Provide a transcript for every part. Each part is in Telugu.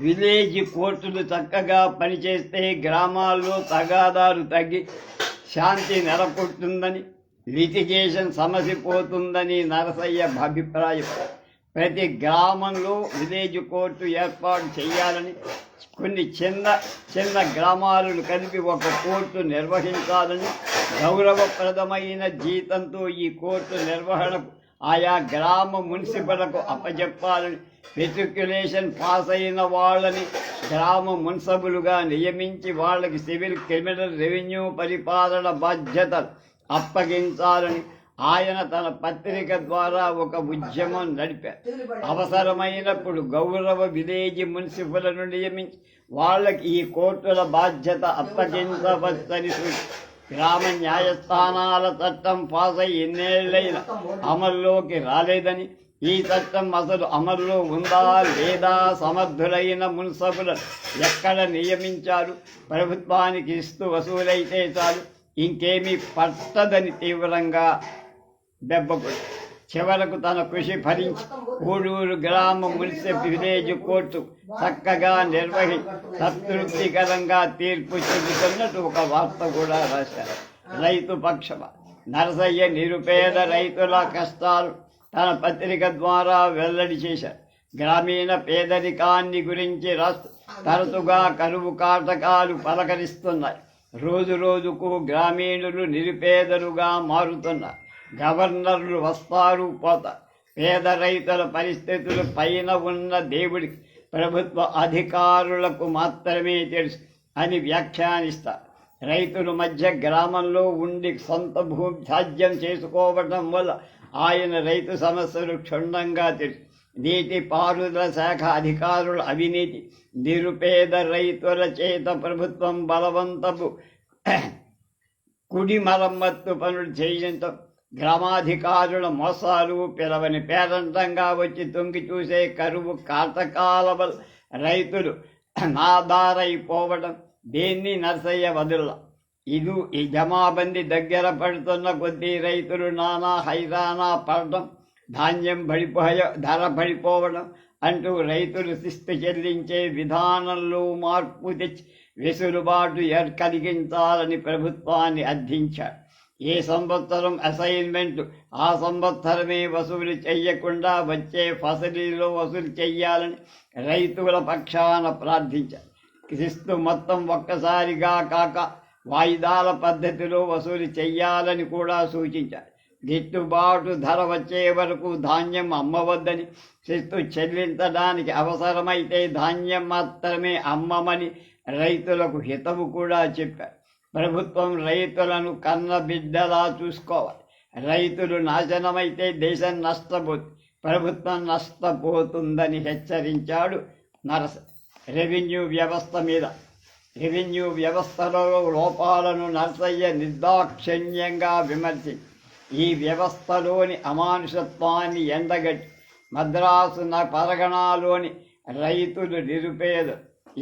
విలేజ్ కోర్టులు చక్కగా పనిచేస్తే గ్రామాల్లో తగాదాలు తగ్గి శాంతి నెలకొంటుందని, లిటిగేషన్ సమస్య పోతుందని నరసయ్య అభిప్రాయం. ప్రతి గ్రామంలో విలేజ్ కోర్టు ఏర్పాటు చేయాలని, కొన్ని చిన్న గ్రామాలను కలిపి ఒక కోర్టు నిర్వహించాలని, గౌరవప్రదమైన జీతంతో ఈ కోర్టు నిర్వహణకు ఆయా గ్రామ మున్సిపల్లకు అప్పచెప్పాలని, మెట్రిక్యులేషన్ పాస్ అయిన వాళ్ళని గ్రామ మున్సబులుగా నియమించి వాళ్ళకి సివిల్, క్రిమినల్, రెవెన్యూ పరిపాలన బాధ్యతలు అప్పగించాలని ఆయన తన పత్రిక ద్వారా ఒక ఉద్యమం నడిపారు. అవసరమైనప్పుడు గౌరవ విలేజ్ మున్సిపల్ను నియమించి వాళ్ళకి ఈ కోర్టుల బాధ్యత అప్పగించవచ్చని గ్రామ న్యాయస్థానాల చట్టం పాస్ అయి ఎన్నేళ్లైనా అమల్లోకి రాలేదని, ఈ చట్టం అసలు అమల్లో ఉందా లేదా, సమర్థులైన మున్సబులను ఎక్కడ నియమించారు, ప్రభుత్వానికి ఇస్తూ వసూలైతే చాలు, ఇంకేమీ పట్టదని తీవ్రంగా దెబ్బకొట్టి చివరకు తన కృషి ఫలించి ఊడూరు గ్రామ మున్సిపల్ విలేజ్ కోర్టు చక్కగా నిర్వహించి సంతృప్తికరంగా తీర్పు చెబుతున్నట్టు ఒక వార్త కూడా రాశారు. రైతు పక్షమ నరసయ్య నిరుపేద రైతుల కష్టాలు తన పత్రిక ద్వారా వెల్లడి చేశారు. గ్రామీణ పేదరికాన్ని గురించి రాస్తూ తరచుగా కరువు కాటకాలు పలకరిస్తున్నాయి. రోజు రోజుకు గ్రామీణులు నిరుపేదలుగా మారుతున్నారు. గవర్నర్లు వస్తారు పోతారు. పేద రైతుల పరిస్థితులు పైన ఉన్న దేవుడికి, ప్రభుత్వ అధికారులకు మాత్రమే తెలుసు అని వ్యాఖ్యానిస్తారు. రైతుల మధ్య గ్రామంలో ఉండి సొంత భూమి సాధ్యం చేసుకోవడం వల్ల ఆయన రైతు సమస్యలు క్షుణ్ణంగా తెలుసు. నీటి పారుదల శాఖ అధికారుల అవినీతి, నిరుపేద రైతుల చేత ప్రభుత్వం బలవంతపు కుడి మరమ్మత్తు పనులు చేయడంతో గ్రామాధికారుల మోసాలు, పిలవని పేరంటంగా వచ్చి తొంగి చూసే కరువు కాటకాల వల్ల రైతులు నాదారైపోవడం దేన్ని నరసయ్య వదుల. ఈ జమాబందీ దగ్గర పడుతున్న కొద్దీ రైతులు నానా హైరానా పడడం, ధాన్యం ధర పడిపోవడం అంటూ రైతులు శిస్తు చెల్లించే విధానంలో మార్పు తెచ్చి వెసులుబాటు కలిగించాలని ప్రభుత్వాన్ని అర్థించారు. ఏ సంవత్సరం అసైన్మెంట్ ఆ సంవత్సరమే వసూలు చెయ్యకుండా వచ్చే ఫసలీలో వసూలు చెయ్యాలని రైతుల పక్షాన ప్రార్థించారు. శిస్తు మొత్తం ఒక్కసారిగా కాక వాయిదాల పద్ధతిలో వసూలు చెయ్యాలని కూడా సూచించారు. గిట్టుబాటు ధర వచ్చే వరకు ధాన్యం అమ్మవద్దని, శిస్తు చెల్లించడానికి అవసరమైతే ధాన్యం మాత్రమే అమ్మమని రైతులకు హితవు కూడా చెప్పారు. ప్రభుత్వం రైతులను కన్న బిడ్డలా చూసుకోవాలి. రైతులు నాశనమైతే దేశం నష్టపోతుంది, ప్రభుత్వం నష్టపోతుందని హెచ్చరించాడు నరస. రెవెన్యూ వ్యవస్థ మీద రెవెన్యూ వ్యవస్థలో లోపాలను నరసయ్య నిర్దాక్షిణ్యంగా విమర్శించి ఈ వ్యవస్థలోని అమానుషత్వాన్ని ఎండగట్టి మద్రాసు పరగణాలోని రైతులు నిరుపేదలు.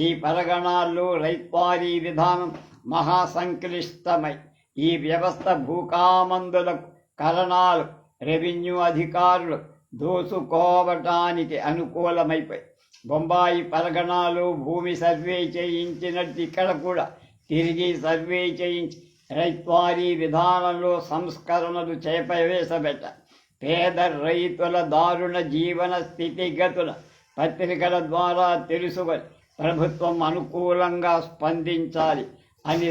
ఈ పరగణాల్లో రైత్వారీ విధానం మహాసంక్లిష్టమై ఈ వ్యవస్థ భూకామందులకు కరణాలు రెవెన్యూ అధికారులు దోసుకోవటానికి అనుకూలమైపోయి బొంబాయి పరగణాలు భూమి సర్వే చేయించినట్టు ఇక్కడ కూడా తిరిగి సర్వే చేయించి రైత్వారీ విధానంలో సంస్కరణలు ప్రవేశపెట్టారు. పేద రైతుల దారుణ జీవన స్థితిగతుల పత్రికల ద్వారా తెలుసుకొని ప్రభుత్వం అనుకూలంగా స్పందించాలి అని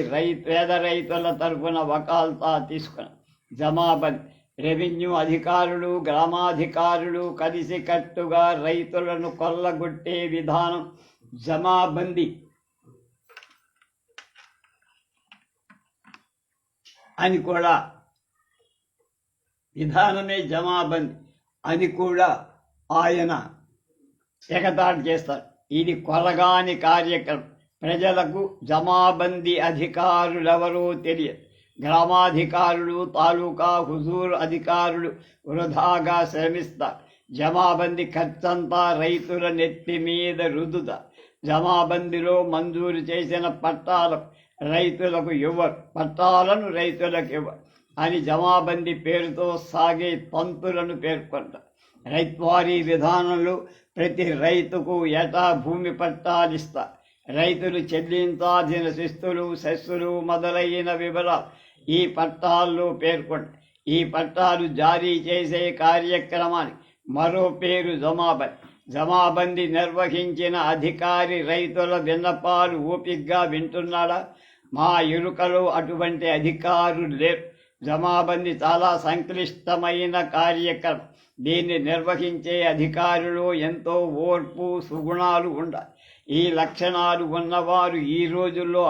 పేద రైతుల తరఫున వకాల్తా తీసుకున్నారు. జమాబందీ రెవెన్యూ అధికారులు, గ్రామాధికారులు కలిసికట్టుగా రైతులను కొల్లగొట్టే విధానం జమాబందీ అని కూడా, విధానమే జమాబందీ అని కూడా ఆయన ఎగతాళి చేస్తారు. ఇది కొలగాని కార్యక్రమం. ప్రజలకు జమాబందీ అధికారులెవరో తెలియదు. గ్రామాధికారులు, తాలూకా హుజూర్ అధికారులు వృధాగా శ్రమిస్తారు. జమాబందీ ఖర్చంతా రైతుల నెత్తి మీద రుద్దుతారు. జమాబందీలో మంజూరు చేసిన పట్టాలకు రైతులకు ఇవ్వరు, పట్టాలను రైతులకు ఇవ్వరు అని జమాబందీ పేరుతో సాగే తంతులను పేర్కొంటారు. రైతువారీ విధానంలో ప్రతి రైతుకు ఏటా భూమి పట్టాలిస్తారు. రైతులు చెల్లించాల్సిన శిస్తులు, సెస్సులు మొదలైన వివరాలు ఈ పట్టాల్లో పేర్కొంటారు. ఈ పట్టాలు జారీ చేసే కార్యక్రమానికి మరో పేరు జమాబందీ. జమాబందీ నిర్వహించిన అధికారి రైతుల విన్నపాలు ఓపికగా వింటున్నాడా? మా ఎరుకలో అటువంటి అధికారులు లేరు. జమాబందీ చాలా సంక్లిష్టమైన కార్యక్రమం. దీన్ని నిర్వహించే అధికారులు ఎంతో ఓర్పు, సుగుణాలు ఉండాలి. ఈ లక్షణాలు ఉన్నవారు ఈ రోజుల్లో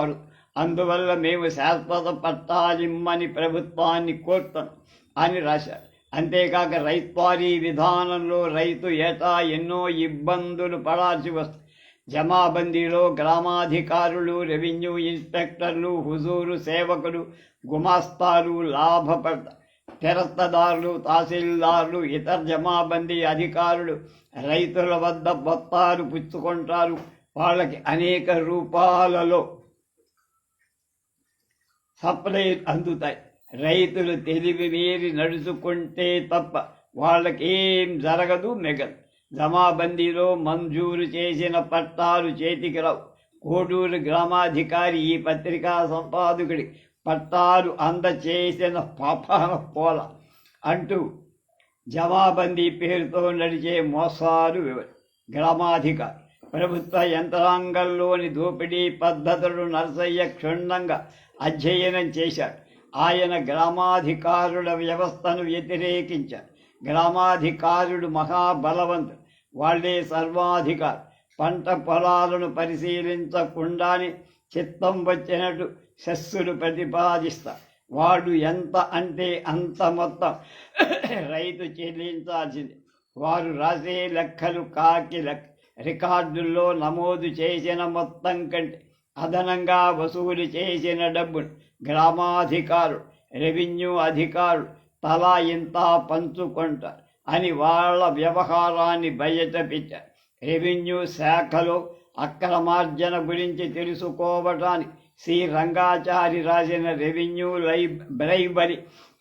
అందువల్ల మేము శాశ్వత పట్టాలిమ్మని ప్రభుత్వాన్ని కోరుతాం అని రాశారు. అంతేకాక రైతువారీ విధానంలో రైతు ఏటా ఎన్నో ఇబ్బందులు పడాల్సి వస్తుంది. జమాబందీలో గ్రామాధికారులు, రెవెన్యూ ఇన్స్పెక్టర్లు, హుజూరు సేవకులు, గుమాస్తాలు లాభపడతారు. తెరస్తదారులు, తహసీల్దారులు, ఇతర జమాబందీ అధికారులు రైతుల వద్ద బొత్తాలు పుచ్చుకుంటారు. వాళ్ళకి అనేక రూపాలలో సప్లై అందుతాయి. రైతులు తెలివి మీరి నడుచుకుంటే తప్ప వాళ్ళకేం జరగదు, మిగలదు. జమాబందీలో మంజూరు చేసిన పట్టాలు చేతికి రావు. కోడూరు గ్రామాధికారి ఈ పత్రికా సంపాదకుడి పట్టాలు అందచేసిన పాపాన పోల అంటూ జమాబందీ పేరుతో నడిచే మోసాలు గ్రామాధికారి ప్రభుత్వ యంత్రాంగంలోని దోపిడీ పద్ధతులు నరసయ్య క్షుణ్ణంగా అధ్యయనం చేశాడు. ఆయన గ్రామాధికారుల వ్యవస్థను వ్యతిరేకించారు. గ్రామాధికారుడు మహాబలవంతుడు, వాళ్లే సర్వాధికారు. పంట పొలాలను పరిశీలించకుండానే చిత్తం వచ్చినట్టు సెస్సులు ప్రతిపాదిస్తారు. వాడు ఎంత అంటే అంత మొత్తం రైతు చెల్లించాల్సింది. వారు రాసే లెక్కలు కాకి లెక్క. రికార్డుల్లో నమోదు చేసిన మొత్తం కంటే అదనంగా వసూలు చేసిన డబ్బును గ్రామాధికారులు, రెవెన్యూ అధికారులు తలా ఇంత పంచుకుంటారు అని వాళ్ళ వ్యవహారాన్ని బయటపెట్టారు. రెవెన్యూ శాఖలో అక్రమార్జన గురించి తెలుసుకోవటానికి సి రంగాచారి రాసిన రెవెన్యూ బ్రైబరీ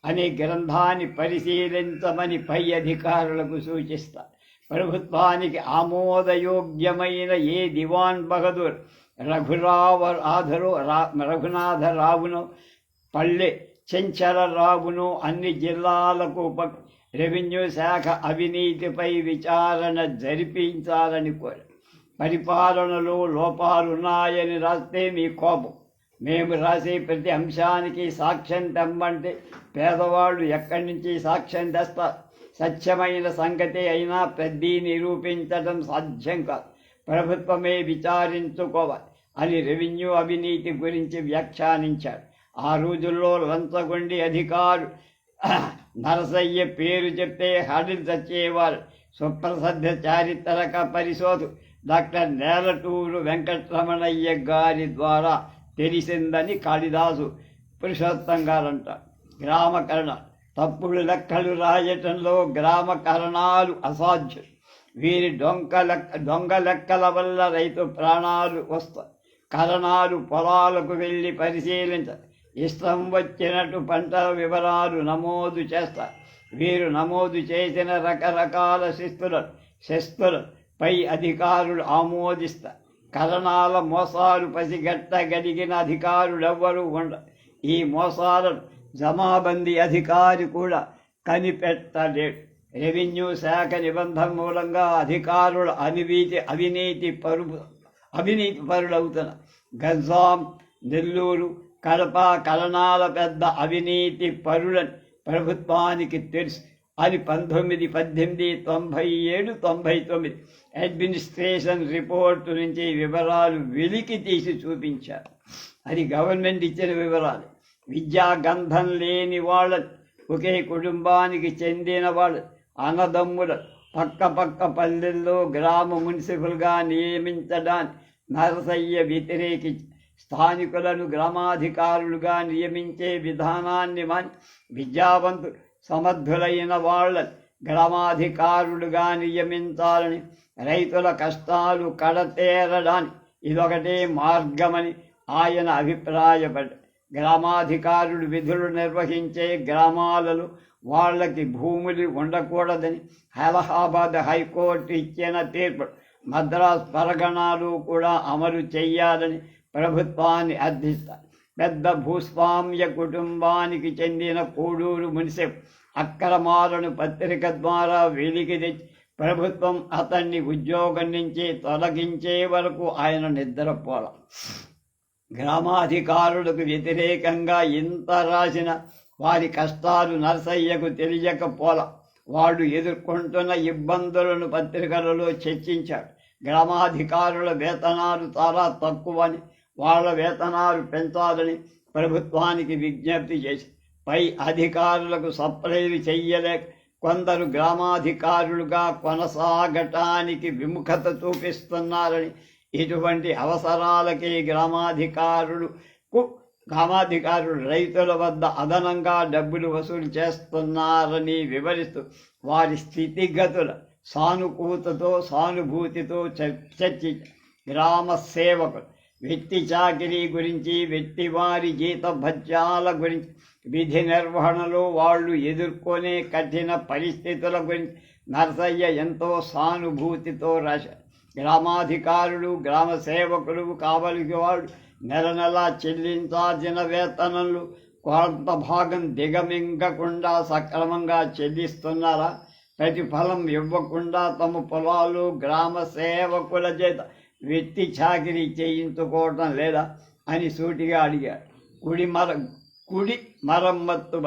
అనే గ్రంథాన్ని పరిశీలించమని పై అధికారులకు సూచిస్తారు. ప్రభుత్వానికి ఆమోదయోగ్యమైన ఏ దివాన్ బహదూర్ రఘునాథరావును, పల్లె చెంచలరావును అన్ని జిల్లాలకు రెవెన్యూ శాఖ అవినీతిపై విచారణ జరిపించాలని కోరారు. పరిపాలనలో లోపాలున్నాయని రాస్తే మీ కోపం. మేము రాసే ప్రతి అంశానికి సాక్ష్యం తెమ్మంటే పేదవాళ్ళు ఎక్కడి నుంచి సాక్ష్యం తెస్తారు? సత్యమైన సంగతి అయినా ప్రతి నిరూపించడం సాధ్యం కాదు. ప్రభుత్వమే విచారించుకోవాలి అని రెవెన్యూ అవినీతి గురించి వ్యాఖ్యానించారు. ఆ రోజుల్లో లంచగొండి అధికారు నరసయ్య పేరు చెప్తే హడిల్ చచ్చేవారు. సుప్రసిద్ధ చారిత్రక పరిశోధకు డాక్టర్ నేలటూరు వెంకటరమణయ్య గారి ద్వారా తెలిసిందని కాళిదాసు పురుషోత్తం గారంటారు. గ్రామకరణ తప్పుడు లెక్కలు రాయటంలో గ్రామకరణాలు అసాధ్యం. వీరి దొంగ లెక్కల వల్ల రైతు ప్రాణాలు వస్తాయి. కరణాలు పొలాలకు వెళ్ళి పరిశీలించారు. ఇష్టం వచ్చినట్టు పంటల వివరాలు నమోదు చేస్తారు. వీరు నమోదు చేసిన రకరకాల శిస్తులను పై అధికారులు ఆమోదిస్తారు. కరణాల మోసాలు పసిగట్టగలిగిన అధికారులెవ్వరూ ఉండరు. ఈ మోసాలను జమాబందీ అధికారి కూడా కనిపెట్టలేడు. రెవెన్యూ శాఖ నిబంధన మూలంగా అధికారులు అవినీతి పరులవుతున్నారు. గంజాం, నెల్లూరు, కడప కరణాల పెద్ద అవినీతి పరులని ప్రభుత్వానికి తెలుసు అని 1997-99 అడ్మినిస్ట్రేషన్ రిపోర్టు నుంచి వివరాలు వెలికి తీసి చూపించారు. అది గవర్నమెంట్ ఇచ్చిన వివరాలు. విద్యా గంధం లేని వాళ్ళని, ఒకే కుటుంబానికి చెందిన వాళ్ళు, అన్నదమ్ముల పక్క పల్లెల్లో గ్రామ మున్సిపల్గా నియమించడాన్ని నరసయ్య వ్యతిరేకించి స్థానికులను గ్రామాధికారులుగా నియమించే విధానాన్ని విద్యావంతులు సమర్థులైన వాళ్ళని గ్రామాధికారులుగా నియమించాలని, రైతుల కష్టాలు కడతేరడానికి ఇదొకటే మార్గమని ఆయన అభిప్రాయపడ్డారు. గ్రామాధికారులు విధులు నిర్వహించే గ్రామాలలో వాళ్ళకి భూములు ఉండకూడదని అలహాబాద్ హైకోర్టు ఇచ్చిన తీర్పు మద్రాస్ పరగణాలు కూడా అమలు చేయాలని ప్రభుత్వాన్ని అర్థిస్తారు. పెద్ద భూస్వామ్య కుటుంబానికి చెందిన కోడూరు మున్సిపల్ అక్రమాలను పత్రిక ద్వారా వెలికి తెచ్చి ప్రభుత్వం అతన్ని ఉద్యోగం నుంచి తొలగించే వరకు ఆయన నిద్రపోల. గ్రామాధికారులకు వ్యతిరేకంగా ఇంత రాసిన వారి కష్టాలు నరసయ్యకు తెలియకపోల. వాళ్ళు ఎదుర్కొంటున్న ఇబ్బందులను పత్రికలలో చర్చించాడు. గ్రామాధికారుల వేతనాలు చాలా తక్కువని, వాళ్ళ వేతనాలు పెంచాలని ప్రభుత్వానికి విజ్ఞప్తి చేసి పై అధికారులకు సప్లైలు చెయ్యలేక కొందరు గ్రామాధికారులుగా కొనసాగటానికి విముఖత చూపిస్తున్నారని, ఇటువంటి అవసరాలకి గ్రామాధికారులు రైతుల వద్ద అదనంగా డబ్బులు వసూలు చేస్తున్నారని వివరిస్తూ వారి స్థితిగతుల సానుభూతితో చర్చించారు. గ్రామ సేవకులు వ్యక్తి చాకిరీ గురించి, వ్యక్తి వారి జీత భత్యాల గురించి, విధి నిర్వహణలో వాళ్ళు ఎదుర్కొనే కఠిన పరిస్థితుల గురించి నరసయ్య ఎంతో సానుభూతితో రాశారు. గ్రామాధికారులు, గ్రామ సేవకులు కావలికి వాళ్ళు నెల నెలా చెల్లించాల్సిన వేతనాలు కొంత భాగం దిగమింగకుండా సక్రమంగా చెల్లిస్తున్నారా? ప్రతిఫలం ఇవ్వకుండా తమ పొలాలు గ్రామ సేవకుల చేత వ్యక్తి చాకిరీ చేయించుకోవటం లేదా అని సూటిగా అడిగాడు. కుడి మరమ్మత్తు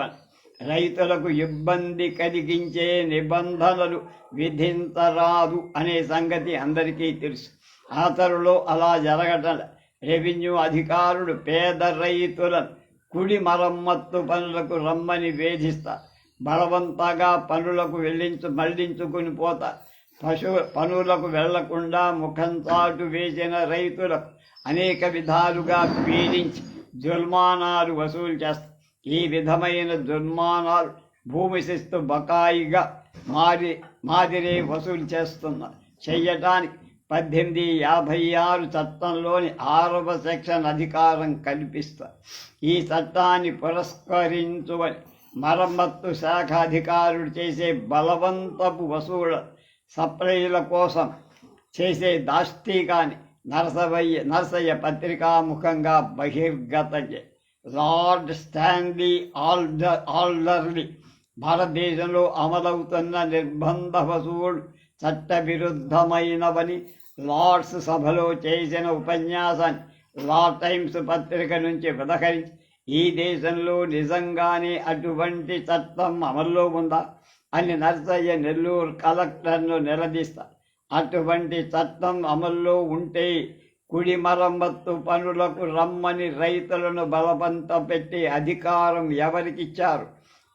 రైతులకు ఇబ్బంది కలిగించే నిబంధనలు విధించరాదు అనే సంగతి అందరికీ తెలుసు. ఆతరులో అలా జరగటం. రెవెన్యూ అధికారులు పేద రైతులను కుడి మరమ్మత్తు పనులకు రమ్మని వేధిస్తారు. బలవంతంగా పనులకు మళ్లించుకుని పోతారు. పనులకు వెళ్లకుండా ముఖం చాటు వేసిన రైతులకు అనేక విధాలుగా పీడించి జుల్మానాలు వసూలు చేస్తారు. ఈ విధమైన జుల్మానాలు భూమి శిస్తు బకాయిగా మాదిరే వసూలు చేయటానికి 1856 చట్టంలోని 6వ సెక్షన్ అధికారం కల్పిస్తారు. ఈ చట్టాన్ని పురస్కరించుకొని మరమ్మత్తు శాఖ అధికారులు చేసే బలవంతపు వసూళ్ల సప్లైల కోసం చేసే దాష్టీకాన్ని నరసయ్య పత్రికాముఖంగా బహిర్గతం. లార్డ్ స్టాన్లీ ఆల్డర్లీ భారతదేశంలో అమలవుతున్న నిర్బంధ వసూళ్లు చట్టవిరుద్ధమైనవని లార్డ్స్ సభలో చేసిన ఉపన్యాసాన్ని లా టైమ్స్ పత్రిక నుంచి ఉదహరించి ఈ దేశంలో నిజంగానే అటువంటి చట్టం అమల్లో ఉందా అని నరసయ్య నెల్లూరు కలెక్టర్ను నిలదీస్తారు. అటువంటి చట్టం అమల్లో ఉంటే కుడి మరమ్మత్తు పనులకు రమ్మని రైతులను బలవంత పెట్టి అధికారం ఎవరికిచ్చారు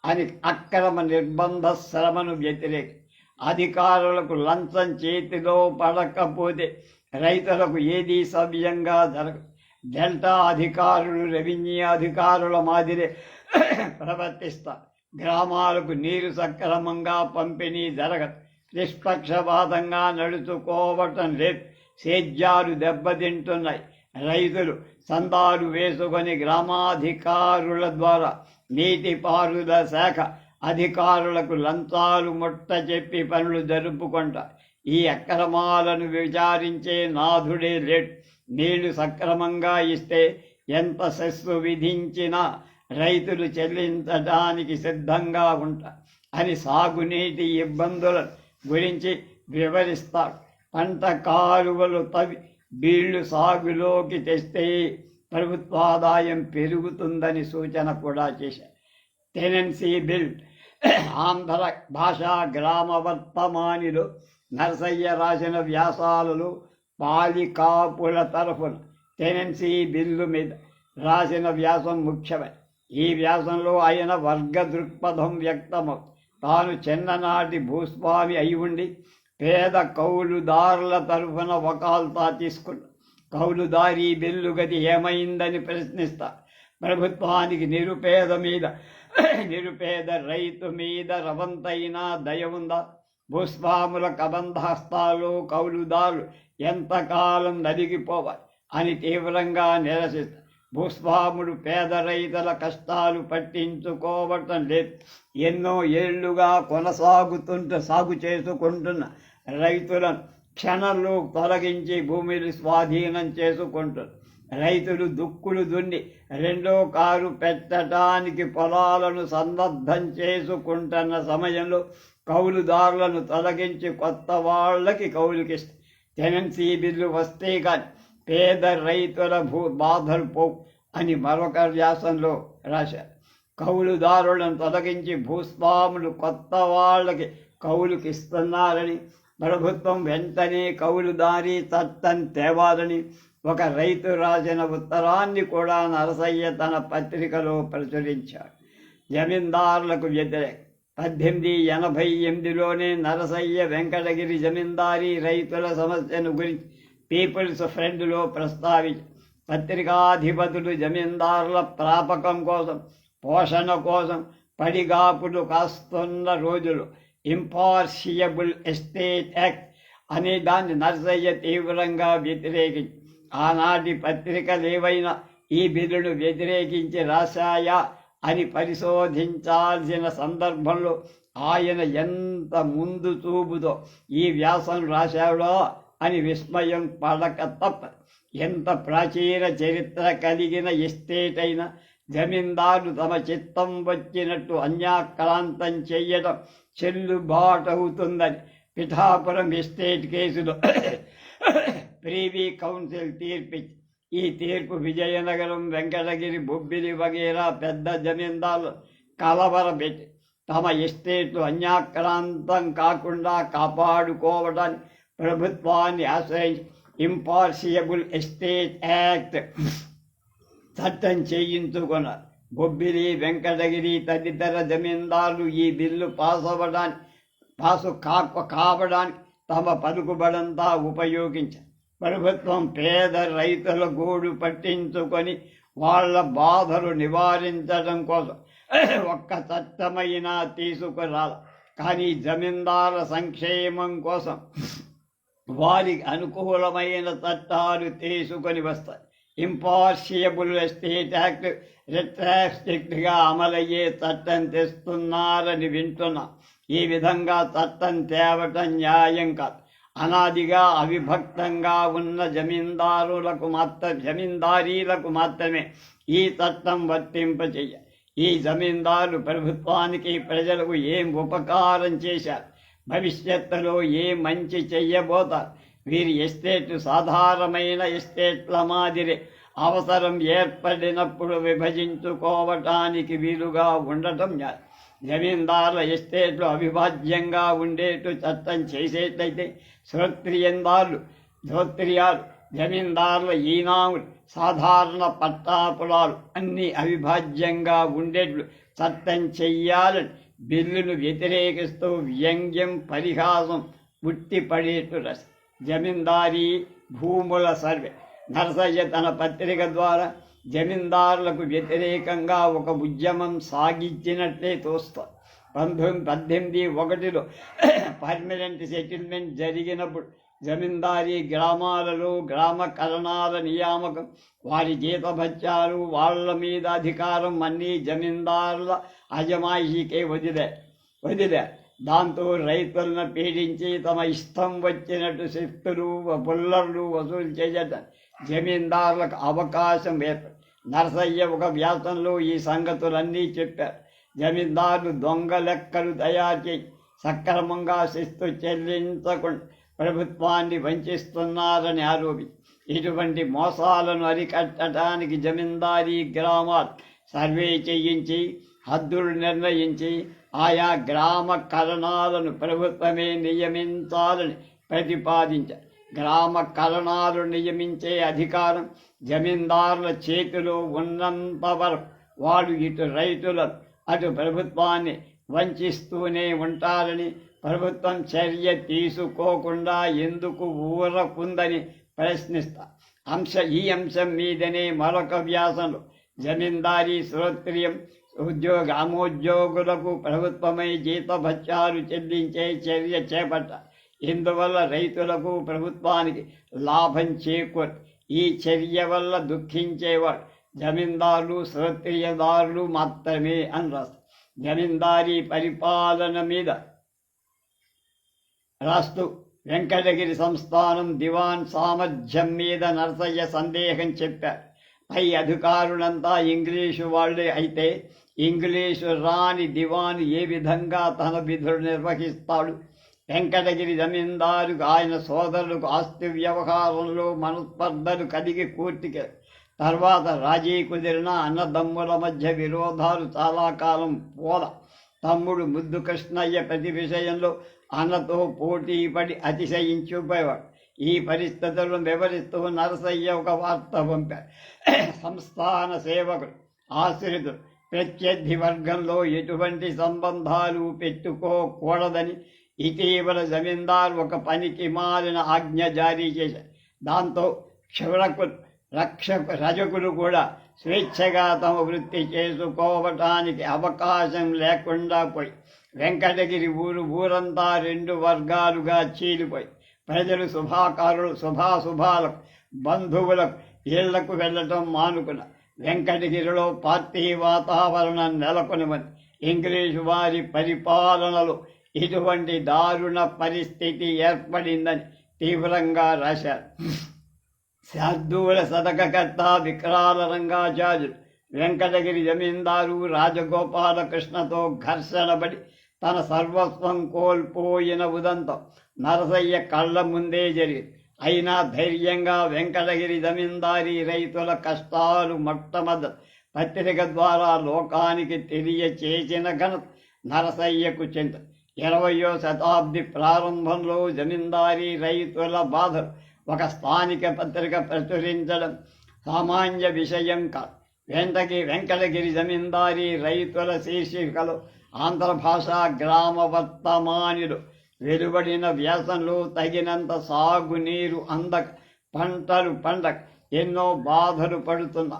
అని అక్రమ నిర్బంధ శ్రమను వ్యతిరేకి అధికారులకు లంచం చేతిలో పడకపోతే రైతులకు ఏదీ సవ్యంగా జరగదు. డెల్టా అధికారులు రెవెన్యూ అధికారుల మాదిరే ప్రవర్తిస్తారు. గ్రామాలకు నీరు సక్రమంగా పంపిణీ జరగదు. నిష్పక్షపాతంగా నడుచుకోవటం లేదు. సేద్యాలు దెబ్బతింటున్నాయి. రైతులు సందాలు వేసుకొని గ్రామాధికారుల ద్వారా నీటిపారుదల శాఖ అధికారులకు లంచాలు ముట్ట చెప్పి పనులు జరుపుకుంటారు. ఈ అక్రమాలను విచారించే నాథుడే లేడు. నీళ్లు సక్రమంగా ఇస్తే ఎంత సెస్సు విధించినా రైతులు చెల్లించడానికి సిద్ధంగా ఉంటారు అని సాగునీటి ఇబ్బందుల గురించి వివరిస్తాడు. పంట కాలువలు తవ్వి బీళ్లు సాగులోకి తెస్తే ప్రభుత్వాదాయం పెరుగుతుందని సూచన కూడా చేశారు. టెనెన్సీ బిల్ ఆంధ్ర భాషా గ్రామ వర్తమానిలో నరసయ్య రాసిన వ్యాసాలలో పాలికాపుల తరఫున టెనెన్సీ బిల్లు మీద రాసిన వ్యాసం ముఖ్యమైన. ఈ వ్యాసంలో ఆయన వర్గ దృక్పథం వ్యక్తమవుతుంది. తాను చిన్ననాటి భూస్వామి అయి ఉండి పేద కౌలుదారుల తరఫున వకాల్తా తీసుకున్న కౌలుదారీ బిల్లు గది ఏమైందని ప్రశ్నిస్తారు. ప్రభుత్వానికి నిరుపేద రైతు మీద రవంతైనా దయ ఉందా? భూస్వాముల కబంధహస్తాలు కౌలుదారులు ఎంతకాలం నలిగిపోవాలి అని తీవ్రంగా నిరసిస్తారు. భూస్వాముడు పేద రైతుల కష్టాలు పట్టించుకోవటం లేదు. ఎన్నో ఏళ్లుగా సాగు చేసుకుంటున్న రైతులను క్షణంలో తొలగించి భూమిని స్వాధీనం చేసుకుంటారు. రైతులు దుక్కులు దున్ని రెండో కారు పెట్టడానికి పొలాలను సన్నద్ధం చేసుకుంటున్న సమయంలో కౌలుదారులను తొలగించి కొత్త వాళ్ళకి కౌలుకిస్తారు. టెనెన్సీ బిల్లు వస్తే కానీ పేద రైతుల బాధలు పోవు అని మరొక వ్యాసంలో రాశారు. కౌలుదారులను తొలగించి భూస్వాములు కొత్త వాళ్ళకి కౌలుకిస్తున్నారని, ప్రభుత్వం వెంటనే కౌలుదారీ చట్టం తేవాలని ఒక రైతు రాసిన ఉత్తరాన్ని కూడా నరసయ్య తన పత్రికలో ప్రచురించాడు. జమీందారులకు వ్యతిరేకం 1888లోనే నరసయ్య వెంకటగిరి జమీందారీ రైతుల సమస్యను గురించి పీపుల్స్ ఫ్రెండ్లో ప్రస్తావించి పత్రికాధిపతులు జమీందారుల ప్రాపకం కోసం, పోషణ కోసం పడిగాపులు కాస్తున్న రోజులు ఇంపార్షియబుల్ ఎస్టేట్ యాక్ట్ అనే దాన్ని నరసయ్య తీవ్రంగా వ్యతిరేకించి, ఆనాటి పత్రికలేవైనా ఈ బిల్లును వ్యతిరేకించి రాశాయా అని పరిశోధించాల్సిన సందర్భంలో ఆయన ఎంత ముందు చూపుతో ఈ వ్యాసం రాశాడో అని విస్మయం పడక తప్ప. ఎంత ప్రాచీన చరిత్ర కలిగిన ఎస్టేట్ అయినా జమీందారు తమ చిత్తం వచ్చినట్టు అన్యాక్రాంతం చెయ్యడం చెల్లుబాటవుతుందని పిఠాపురం ఎస్టేట్ కేసులో ప్రీవీ కౌన్సిల్ తీర్పిచ్చి, ఈ తీర్పు విజయనగరం, వెంకటగిరి, బొబ్బిలి వగేరా పెద్ద జమీందారులు కలవరపెట్టి తమ ఎస్టేట్లు అన్యాక్రాంతం కాకుండా కాపాడుకోవడానికి ప్రభుత్వాన్ని ఆశ్రయించి ఇంపార్షియబుల్ ఎస్టేట్ యాక్ట్ చట్టం చేయించుకున్నారు. బొబ్బిలి, వెంకటగిరి తదితర జమీందారులు ఈ బిల్లు పాసు కావడానికి తమ పలుకుబడంతా ఉపయోగించారు. ప్రభుత్వం పేద రైతుల గోడు పట్టించుకొని వాళ్ళ బాధలు నివారించడం కోసం ఒక్క చట్టమైనా తీసుకురాలి. కానీ జమీందారుల సంక్షేమం కోసం వారికి అనుకూలమైన చట్టాలు తీసుకొని వస్తాయి. ఇంపార్షియబుల్ ఎస్టేట్ యాక్ట్ రెట్రాస్ట్రిక్ట్గా అమలయ్యే చట్టం తెస్తున్నారని వింటున్నా. ఈ విధంగా చట్టం తేవటం న్యాయం కాదు. అనాదిగా అవిభక్తంగా ఉన్న జమీందారీలకు మాత్రమే ఈ చట్టం వర్తింపచేయ. ఈ జమీందారులు ప్రభుత్వానికి, ప్రజలకు ఏం ఉపకారం చేశారు, భవిష్యత్తులో ఏ మంచి చెయ్యబోతారు? వీరి ఎస్టేట్ సాధారణమైన ఎస్టేట్ల మాదిరి అవసరం ఏర్పడినప్పుడు విభజించుకోవటానికి వీలుగా ఉండటం న్యాయం. జమీందారుల ఎస్టేట్లు అవిభాజ్యంగా ఉండేట్టు చట్టం చేసేట్లయితే శ్రోత్రియాలు, జమీందారుల ఈనాములు, సాధారణ పట్టా పొలాలు అన్నీ అవిభాజ్యంగా ఉండేట్లు చట్టం చెయ్యాలని బిల్లును వ్యతిరేకిస్తూ వ్యంగ్యం, పరిహాసం ఉట్టిపడేట్టు రసి. జమీందారీ భూముల సర్వే నరసయ్య తన పత్రిక ద్వారా జమీందారులకు వ్యతిరేకంగా ఒక ఉద్యమం సాగించినట్లే తోస్తారు. 1881లో పర్మనెంట్ సెటిల్మెంట్ జరిగినప్పుడు జమీందారీ గ్రామాలలో గ్రామ కరణాల నియామకం, వారి జీతభత్యాలు, వాళ్ళ మీద అధికారం అన్నీ జమీందారుల అజమాయిషీకే వదిలే. దాంతో రైతులను పీడించి తమ ఇష్టం వచ్చినట్టు శక్తులు, పుల్లర్లు వసూలు చేయటం జమీందారులకు అవకాశం ఏర్పడి నరసయ్య ఒక వ్యాసంలో ఈ సంగతులన్నీ చెప్పారు. జమీందారులు దొంగ లెక్కలు తయారు చేసి సక్రమంగా శిస్తు చెల్లించకుండా ప్రభుత్వాన్ని వంచిస్తున్నారని ఆరోపించి ఇటువంటి మోసాలను అరికట్టడానికి జమీందారీ గ్రామాలు సర్వే చేయించి హద్దులు నిర్ణయించి ఆయా గ్రామ కరణాలను ప్రభుత్వమే నియమించాలని ప్రతిపాదించారు. గ్రామ కరణాలు నియమించే అధికారం జమీందారుల చేతిలో ఉన్నంత వరకు వాడు ఇటు రైతులను అటు ప్రభుత్వాన్ని వంచిస్తూనే ఉంటారని, ప్రభుత్వం చర్య తీసుకోకుండా ఎందుకు ఊరకుందని ప్రశ్నిస్తా. ఈ అంశం మీదనే మరొక వ్యాసంలో జమీందారీ శ్రోత్రియం గ్రామోద్యోగులకు ప్రభుత్వమై జీతభత్యాలు చెల్లించే చర్య చేపట్ట. ఇందువల్ల రైతులకు ప్రభుత్వానికి లాభం చేకూరు. ఈ చర్య వల్ల దుఃఖించేవాడు జమీందారులు క్షత్రియదారులు మాత్రమే అని రాస్తారు. జమీందారీ పరిపాలన మీద రాస్తూ వెంకటగిరి సంస్థానం దివాన్ సామర్థ్యం మీద నరసయ్య సందేహం చెప్పారు. పై అధికారులంతా ఇంగ్లీషు వాళ్ళే అయితే ఇంగ్లీషు రాని దివాను ఏ విధంగా తన విధులు నిర్వహిస్తాడు? వెంకటగిరి జమీందారుకు ఆయన సోదరులకు ఆస్తి వ్యవహారంలో మనస్పర్ధలు కలిగి కోర్టుకి తర్వాత రాజీ కుదిరిన అన్నదమ్ముల మధ్య విరోధాలు చాలా కాలం పోల. తమ్ముడు ముద్దు కృష్ణయ్య ప్రతి విషయంలో అన్నతో పోటీ పడి అతిశయించిపోయేవాడు. ఈ పరిస్థితులను వివరిస్తూ నరసయ్య ఒక వార్త పంపారు. సంస్థాన సేవకులు ఆశ్రితులు ప్రత్యర్థి వర్గంలో ఎటువంటి సంబంధాలు పెట్టుకోకూడదని ఇటీవల జమీందారు ఒక పనికి మాలిన ఆజ్ఞ జారీ చేశారు. దాంతో క్షురకులు రజకులు కూడా స్వేచ్ఛగా తమ వృత్తి చేసుకోవటానికి అవకాశం లేకుండా పోయి వెంకటగిరి ఊరంతా 2 వర్గాలుగా చీలిపోయి ప్రజలు శుభాశుభాలకు బంధువులకు ఇళ్లకు వెళ్ళటం మానుకున్న వెంకటగిరిలో పార్టీ వాతావరణం నెలకొనమని ఇంగ్లీషు వారి పరిపాలనలో ఇటువంటి దారుణ పరిస్థితి ఏర్పడిందని తీవ్రంగా రాశారు. శార్దూల శతకకర్త విక్రాల రంగాచార్యులు వెంకటగిరి జమీందారు రాజగోపాలకృష్ణతో ఘర్షణపడి తన సర్వస్వం కోల్పోయిన ఉదంతం నరసయ్య కళ్ళ ముందే జరిగింది. అయినా ధైర్యంగా వెంకటగిరి జమీందారీ రైతుల కష్టాలు మొట్టమొదటి పత్రిక ద్వారా లోకానికి తెలియచేసిన ఘనత నరసయ్యకు చెంది. 20వ శతాబ్ది ప్రారంభంలో జమీందారీ రైతుల బాధలు ఒక స్థానిక పత్రిక ప్రచురించడం సామాన్య విషయం కాదు. వెంకటగిరి జమీందారీ రైతుల శీర్షికలో ఆంధ్ర భాషా గ్రామ వర్తమానిలో వెలువడిన వ్యాసంలో తగినంత సాగునీరు అందక పంటలు పండక ఎన్నో బాధలు పడుతున్న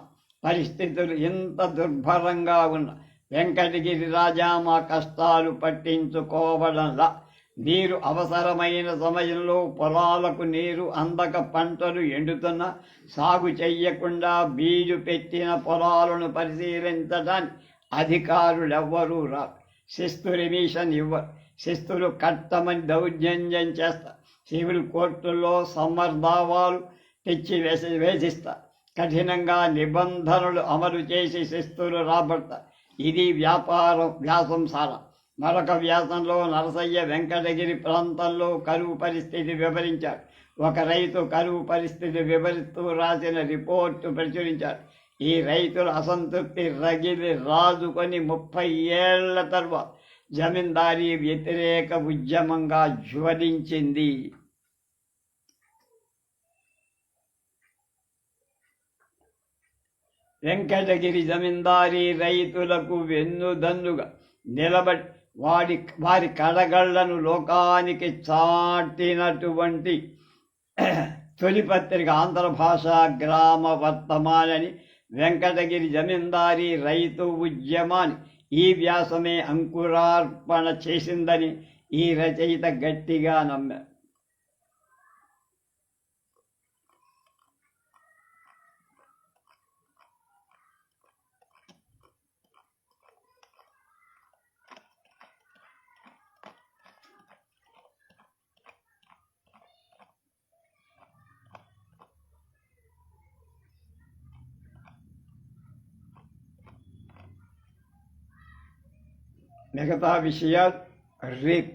పరిస్థితులు ఎంత దుర్భరంగా ఉన్న వెంకటగిరి రాజా మా కష్టాలు పట్టించుకోవడంలా నీరు అవసరమైన సమయంలో పొలాలకు నీరు అందక పంటలు ఎండుతున్నా సాగు చెయ్యకుండా బీజు పెట్టిన పొలాలను పరిశీలించడానికి అధికారులెవ్వరూ రారు. శిస్తు రిమిషన్ ఇవ్వరు. శిస్తులు కట్టమని దౌర్జన్యం చేస్తారు. సివిల్ కోర్టుల్లో సమర్థావాలు తెచ్చి వేధిస్తారు. కఠినంగా నిబంధనలు అమలు చేసి శిస్తులు రాబడతారు. ఇది వ్యాసం సారా. మరొక వ్యాసంలో నరసయ్య వెంకటగిరి ప్రాంతంలో కరువు పరిస్థితి వివరించారు. ఒక రైతు కరువు పరిస్థితి వివరిస్తూ రాసిన రిపోర్టు ప్రచురించారు. ఈ రైతుల అసంతృప్తి రగిలి రాజుకొని 30 ఏళ్ల తర్వాత జమీందారీ వ్యతిరేక ఉద్యమంగా జ్వలించింది. వెంకటగిరి జమీందారీ రైతులకు వెన్నుదన్నుగా నిలబడి వారి కడగళ్లను లోకానికి చాటినటువంటి తొలి పత్రిక ఆంధ్ర భాషా గ్రామ వర్తమానని వెంకటగిరి జమీందారీ రైతు ఉద్యమాన్ని ఈ వ్యాసమే అంకురార్పణ చేసిందని ఈ రచయిత గట్టిగా నమ్మారు. మిగతా విషయాలు రేపు